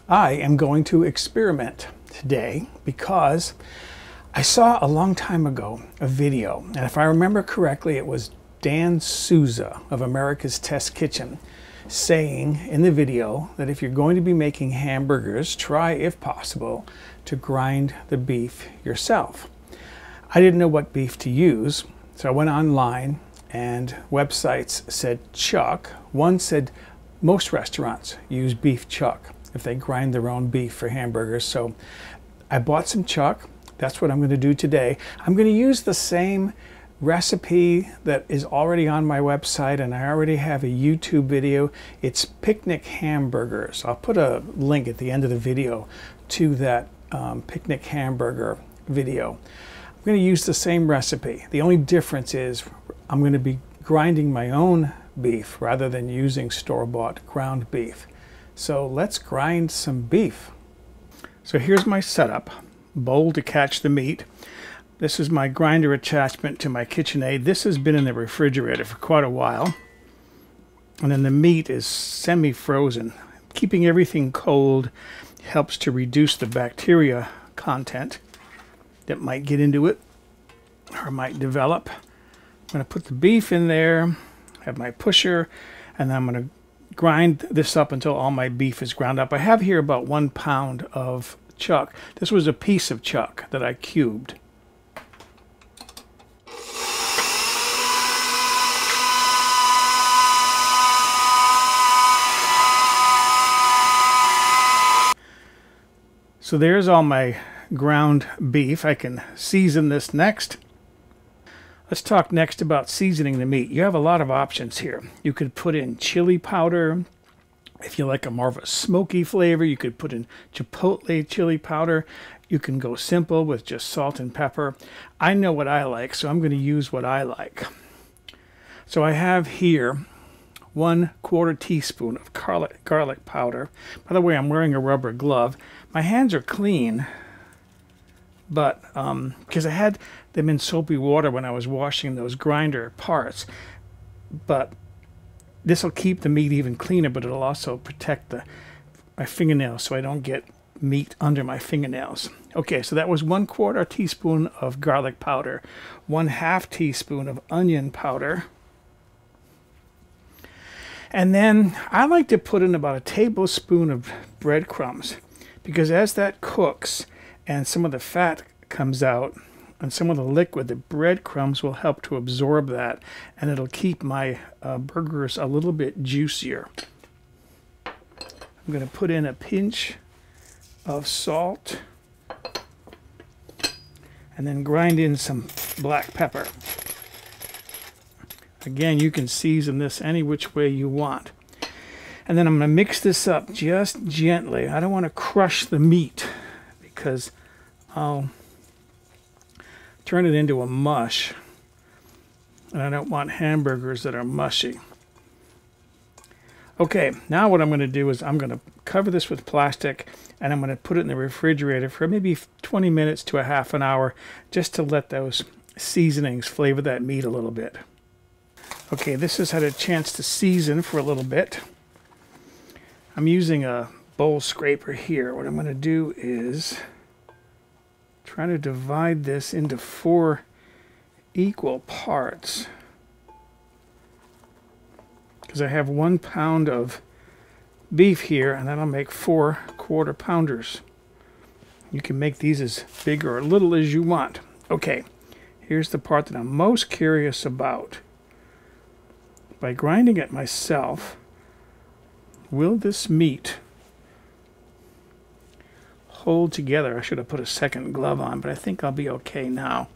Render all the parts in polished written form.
I am going to experiment today because I saw a long time ago a video, and if I remember correctly, it was Dan Souza of America's Test Kitchen saying in the video that if you're going to be making hamburgers, try, if possible, to grind the beef yourself. I didn't know what beef to use, so I went online and websites said chuck. One said most restaurants use beef chuck if they grind their own beef for hamburgers. So I bought some chuck. That's what I'm going to do today. I'm going to use the same recipe that is already on my website, and I already have a YouTube video. It's picnic hamburgers. I'll put a link at the end of the video to that picnic hamburger video. I'm going to use the same recipe. The only difference is I'm going to be grinding my own beef rather than using store-bought ground beef. So let's grind some beef. So here's my setup. Bowl to catch the meat. This is my grinder attachment to my KitchenAid. This has been in the refrigerator for quite a while. And then the meat is semi-frozen. Keeping everything cold helps to reduce the bacteria content that might get into it or might develop. I'm going to put the beef in there, have my pusher, and I'm going to grind this up until all my beef is ground up. I have here about 1 pound of chuck. This was a piece of chuck that I cubed. So there's all my ground beef. I can season this next. Let's talk next about seasoning the meat. You have a lot of options here. You could put in chili powder. If you like a more of a smoky flavor, you could put in chipotle chili powder. You can go simple with just salt and pepper. I know what I like, so I'm going to use what I like. So I have here 1/4 teaspoon of garlic powder. By the way, I'm wearing a rubber glove. My hands are clean, but because I had them in soapy water when I was washing those grinder parts. But this will keep the meat even cleaner, but it'll also protect my fingernails so I don't get meat under my fingernails. Okay, so that was 1/4 teaspoon of garlic powder, 1/2 teaspoon of onion powder. And then I like to put in about a tablespoon of breadcrumbs, because as that cooks and some of the fat comes out and some of the liquid, the breadcrumbs will help to absorb that, and it'll keep my burgers a little bit juicier. I'm going to put in a pinch of salt and then grind in some black pepper. Again, you can season this any which way you want. And then I'm going to mix this up just gently. I don't want to crush the meat because I'll turn it into a mush. And I don't want hamburgers that are mushy. Okay, now what I'm going to do is I'm going to cover this with plastic, and I'm going to put it in the refrigerator for maybe 20 minutes to a half an hour just to let those seasonings flavor that meat a little bit. Okay, this has had a chance to season for a little bit. I'm using a bowl scraper here. What I'm going to do is try to divide this into 4 equal parts, because I have 1 pound of beef here, and that'll make 4 1/4 pounders. You can make these as big or little as you want. Okay, here's the part that I'm most curious about. By grinding it myself, will this meat hold together? I should have put a second glove on, but I think I'll be okay now.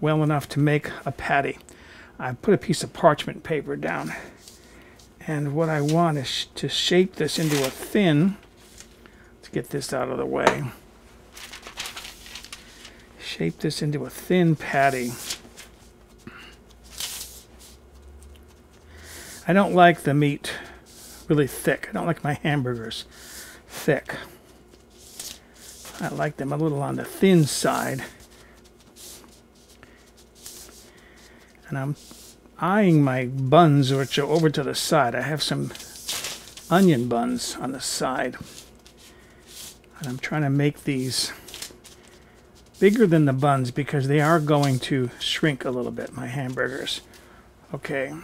Well enough to make a patty. I put a piece of parchment paper down, and what I want is to shape this into a thin, let's get this out of the way, shape this into a thin patty. I don't like the meat really thick. I don't like my hamburgers thick. I like them a little on the thin side. And I'm eyeing my buns, which are over to the side. I have some onion buns on the side. And I'm trying to make these bigger than the buns because they are going to shrink a little bit, my hamburgers. Okay,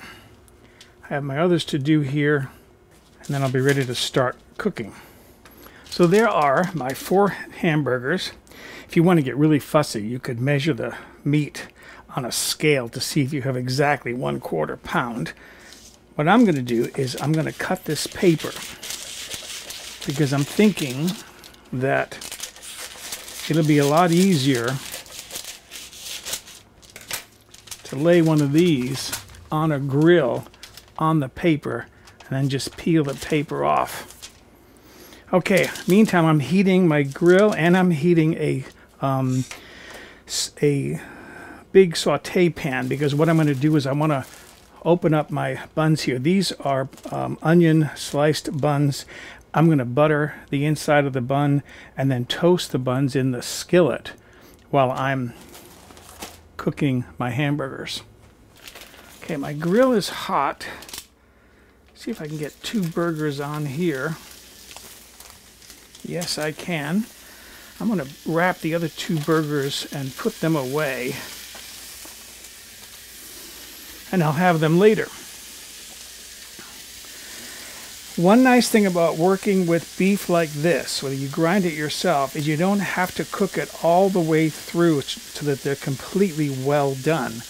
I have my others to do here, and then I'll be ready to start cooking. So there are my 4 hamburgers. If you want to get really fussy, you could measure the meat on a scale to see if you have exactly 1/4 pound. What I'm going to do is I'm going to cut this paper because I'm thinking that it'll be a lot easier to lay one of these on a grill on the paper and then just peel the paper off. Okay, meantime I'm heating my grill and I'm heating a big saute pan because what I'm going to do is I want to open up my buns here. These are onion sliced buns. I'm going to butter the inside of the bun and then toast the buns in the skillet while I'm cooking my hamburgers. Okay, my grill is hot. See if I can get 2 burgers on here. Yes, I can. I'm going to wrap the other 2 burgers and put them away. And I'll have them later. One nice thing about working with beef like this, whether you grind it yourself, is you don't have to cook it all the way through so that they're completely well done.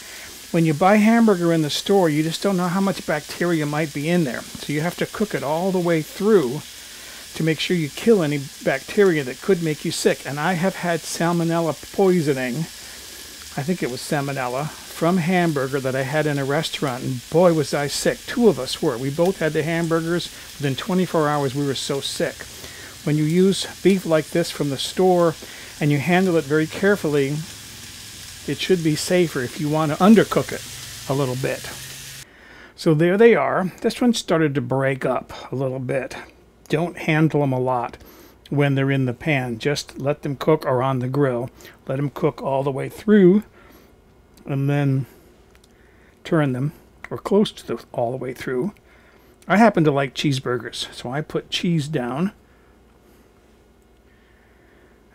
When you buy hamburger in the store, you just don't know how much bacteria might be in there. So you have to cook it all the way through to make sure you kill any bacteria that could make you sick. And I have had salmonella poisoning, I think it was salmonella, from hamburger that I had in a restaurant, and boy was I sick. 2 of us were. We both had the hamburgers. Within 24 hours we were so sick. When you use beef like this from the store and you handle it very carefully, it should be safer if you want to undercook it a little bit. So there they are. This one started to break up a little bit. Don't handle them a lot when they're in the pan. Just let them cook, or on the grill. Let them cook all the way through and then turn them, or close to all the way through. I happen to like cheeseburgers, so I put cheese down.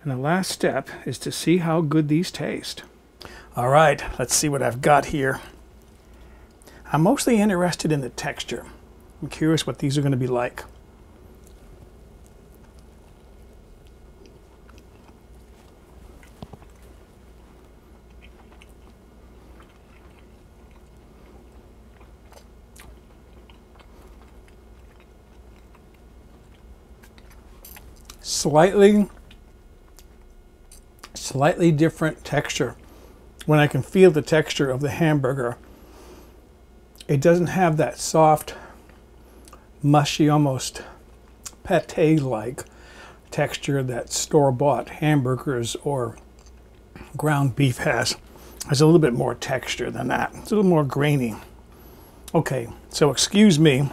And the last step is to see how good these taste. All right, let's see what I've got here. I'm mostly interested in the texture. I'm curious what these are going to be like. Slightly different texture. When I can feel the texture of the hamburger, it doesn't have that soft, mushy, almost pate-like texture that store-bought hamburgers or ground beef has. There's a little bit more texture than that. It's a little more grainy. Okay, so excuse me.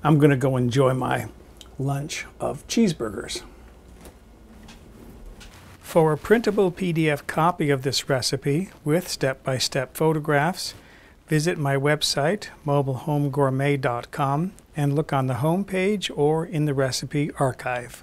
I'm going to go enjoy my lunch of cheeseburgers. For a printable PDF copy of this recipe with step-by-step photographs, visit my website, mobilehomegourmet.com, and look on the home page or in the recipe archive.